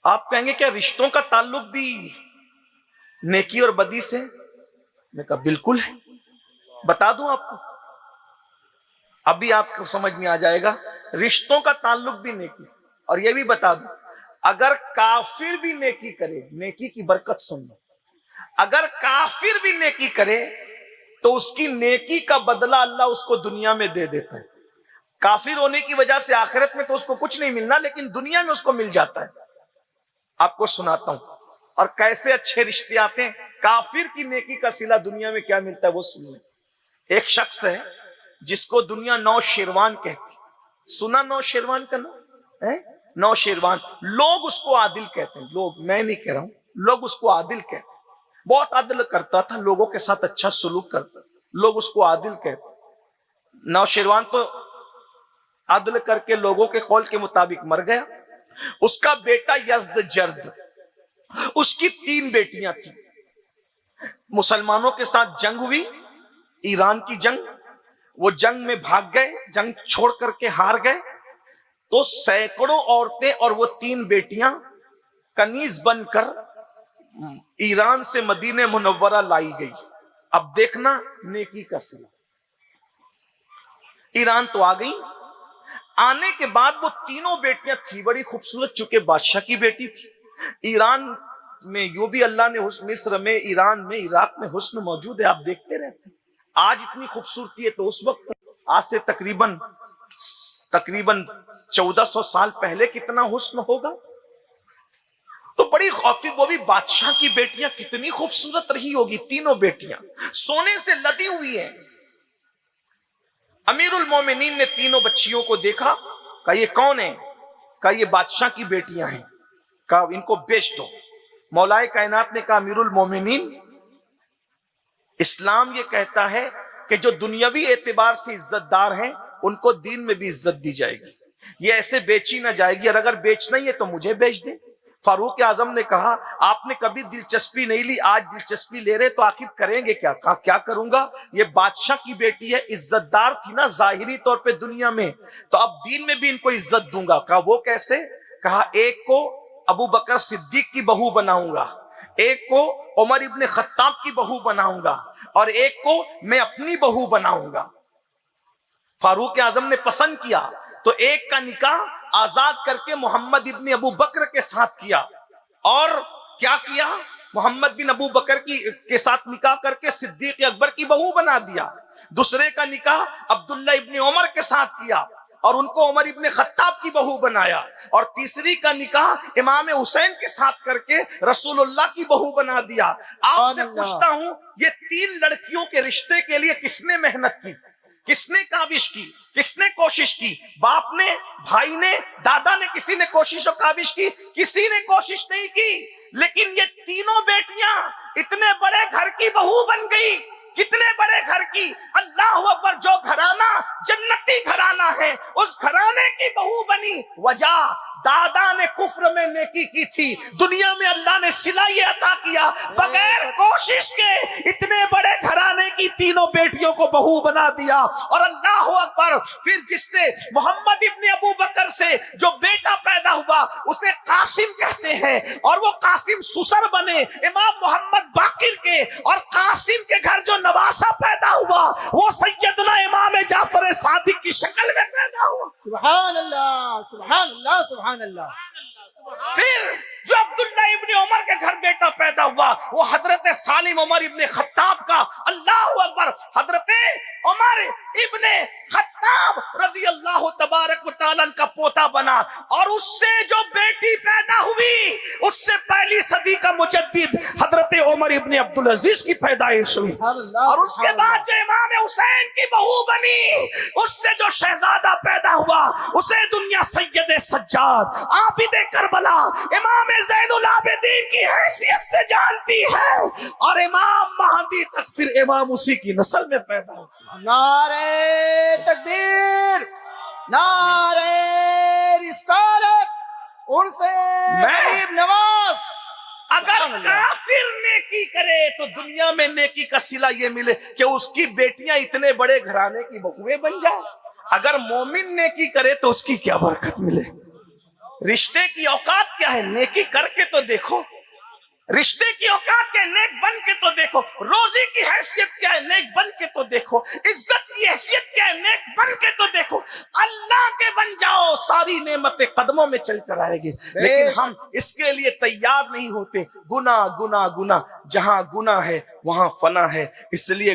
آپ کہیں گے کیا رشتوں کا تعلق بھی نیکی اور بدی سے؟ میں کہا بالکل ہے. بتا دوں آپ کو، ابھی آپ کو سمجھ میں آ جائے گا. رشتوں کا تعلق بھی نیکی سے. اور یہ بھی بتا دوں، اگر کافر بھی نیکی کرے، نیکی کی برکت سن لو، اگر کافر بھی نیکی کرے تو اس کی نیکی کا بدلہ اللہ اس کو دنیا میں دے دیتا ہے. کافر ہونے کی وجہ سے آخرت میں تو اس کو کچھ نہیں ملنا، لیکن دنیا میں اس کو مل جاتا ہے. آپ کو سناتا ہوں اور کیسے اچھے رشتے آتے ہیں. کافر کی نیکی کا صلہ دنیا میں کیا ملتا ہے وہ سن لیں. ایک شخص ہے جس کو دنیا نو شیروان کہتی. سنا نو شیروان کا نام؟ نو شیروان. لوگ اس کو عادل کہتے ہیں. لوگ، میں نہیں کہہ رہا ہوں، لوگ اس کو عادل کہتے ہیں. بہت عدل کرتا تھا، لوگوں کے ساتھ اچھا سلوک کرتا، لوگ اس کو عادل کہتے. نو شیروان تو عدل کر کے لوگوں کے قول کے مطابق مر گیا. اس کا بیٹا یزدجرد، اس کی 3 بیٹیاں تھیں. مسلمانوں کے ساتھ جنگ ہوئی، ایران کی جنگ. وہ جنگ میں بھاگ گئے، جنگ چھوڑ کر کے ہار گئے. تو سینکڑوں عورتیں اور وہ 3 بیٹیاں کنیز بن کر ایران سے مدینہ منورہ لائی گئی. اب دیکھنا نیکی کا صلہ. ایران تو آ گئی. آنے کے بعد وہ 3 بیٹیاں تھی بڑی خوبصورت، چونکہ بادشاہ کی بیٹی تھی. ایران میں یوں بھی اللہ نے مصر میں، ایران میں، عراق میں حسن موجود ہے، آپ دیکھتے رہتے ہیں. آج اتنی خوبصورتی ہے تو اس وقت آج سے تقریباً 1400 سال پہلے کتنا حسن ہوگا. تو بڑی خوفی، وہ بھی بادشاہ کی بیٹیاں کتنی خوبصورت رہی ہوگی. 3 بیٹیاں سونے سے لدی ہوئی ہیں. امیر المومنین نے 3 بچیوں کو دیکھا، کہا یہ کون ہے؟ کہا یہ بادشاہ کی بیٹیاں ہیں. کہا ان کو بیچ دو. مولا کائنات نے کہا امیر المومنین، اسلام یہ کہتا ہے کہ جو دنیاوی اعتبار سے عزت دار ہیں ان کو دین میں بھی عزت دی جائے گی. یہ ایسے بیچی نہ جائے گی، اور اگر بیچنا ہی ہے تو مجھے بیچ دیں. فاروق اعظم نے کہا آپ نے کبھی دلچسپی نہیں لی، آج دلچسپی لے رہے تو آخر کریں گے کیا؟ کہا کیا کروں گا، یہ بادشاہ کی بیٹی ہے، عزت دار تھی نا ظاہری طور پہ دنیا میں، تو اب دین میں بھی ان کو عزت دوں گا. کہا وہ کیسے؟ کہا ایک کو ابو بکر صدیق کی بہو بناؤں گا، ایک کو عمر ابن خطاب کی بہو بناؤں گا، اور ایک کو میں اپنی بہو بناؤں گا. فاروق اعظم نے پسند کیا تو ایک کا نکاح آزاد کر کے محمد ابن ابو بکر کے ساتھ کیا، اور کیا کیا، محمد بن ابو بکر کے ساتھ نکاح کر کے صدیق اکبر کی بہو بنا دیا. دوسرے کا نکاح عبداللہ ابن عمر کے ساتھ کیا اور ان کو عمر ابن خطاب کی بہو بنایا. اور تیسری کا نکاح امام حسین کے ساتھ کر کے رسول اللہ کی بہو بنا دیا. آپ سے پوچھتا ہوں، یہ 3 لڑکیوں کے رشتے کے لیے کس نے محنت کی، کس نے کاوش کی، کس نے کوشش کی؟ باپ نے، بھائی نے، دادا نے؟ کسی نے کوشش و کاوش کی؟ کسی نے کوشش نہیں کی. لیکن یہ 3 بیٹیاں اتنے بڑے گھر کی بہو بن گئی. کتنے بڑے گھر کی، اللہ اکبر، جو گھرانہ جنتی گھرانہ ہے اس گھرانے کی بہو بنی. وجہ دادا نے کفر میں نیکی کی تھی، دنیا میں اللہ نے صلہ یہ عطا کیا، بغیر کوشش کے اتنے بڑے گھرانے کی 3 بیٹیوں کو بہو بنا دیا. اور اللہ اکبر، پھر جس سے محمد ابن ابو بکر سے جو بیٹا پیدا ہوا اسے قاسم کہتے ہیں، اور وہ قاسم سسر بنے امام محمد باقر کے، اور قاسم کے گھر جو نواسہ پیدا ہوا وہ سیدنا امام جعفر صادق کی شکل میں پیدا ہوا. سبحان اللہ، سبحان اللہ، سبحان اللہ. پھر جو عبداللہ ابن عمر کے گھر بیٹا پیدا ہوا وہ حضرت سالم عمر ابن خطاب کا، اللہ اکبر، حضرت عمر ابن خطاب رضی اللہ تبارک و تعالیٰ کا پوتا بنا. اور اس سے جو بیٹی پیدا ہوئی اس سے پہلی صدی کا مجدد حضرت عمر ابن عبدالعزیز کی پیدائش ہوئی. اور اس کے بعد جو امام حسین کی بہو بنی اس سے جو شہزادہ پیدا ہوا اسے دنیا سید سجاد، عابد کربلا، امام زین العابدین کی حیثیت سے جانتی ہے. اور امام مہدی تک پھر امام اسی کی نسل میں پیدا ہو. نعرہ تکبیر، نعرہ رسالت، ان سے غریب نواز. اگر کافر نیکی کرے تو دنیا میں نیکی کا صلہ یہ ملے کہ اس کی بیٹیاں اتنے بڑے گھرانے کی بہویں بن جائیں. اگر مومن نیکی کرے تو اس کی کیا برکت ملے. رشتے کی اوقات کیا ہے؟ نیکی کر کے تو دیکھو. رشتے کی اوقات کیا ہے؟ نیک بن کے تو دیکھو. روزی کی حیثیت کیا ہے؟ نیک بن کے تو دیکھو. عزت کی حیثیت کیا ہے؟ نیک بن کے تو دیکھو. اللہ کے بن جاؤ, ساری نعمتیں قدموں میں چل کر آئے گی. لیکن ہم اس کے لیے تیار نہیں ہوتے. گناہ گناہ گناہ, جہاں گناہ ہے وہاں فنا ہے, اس لیے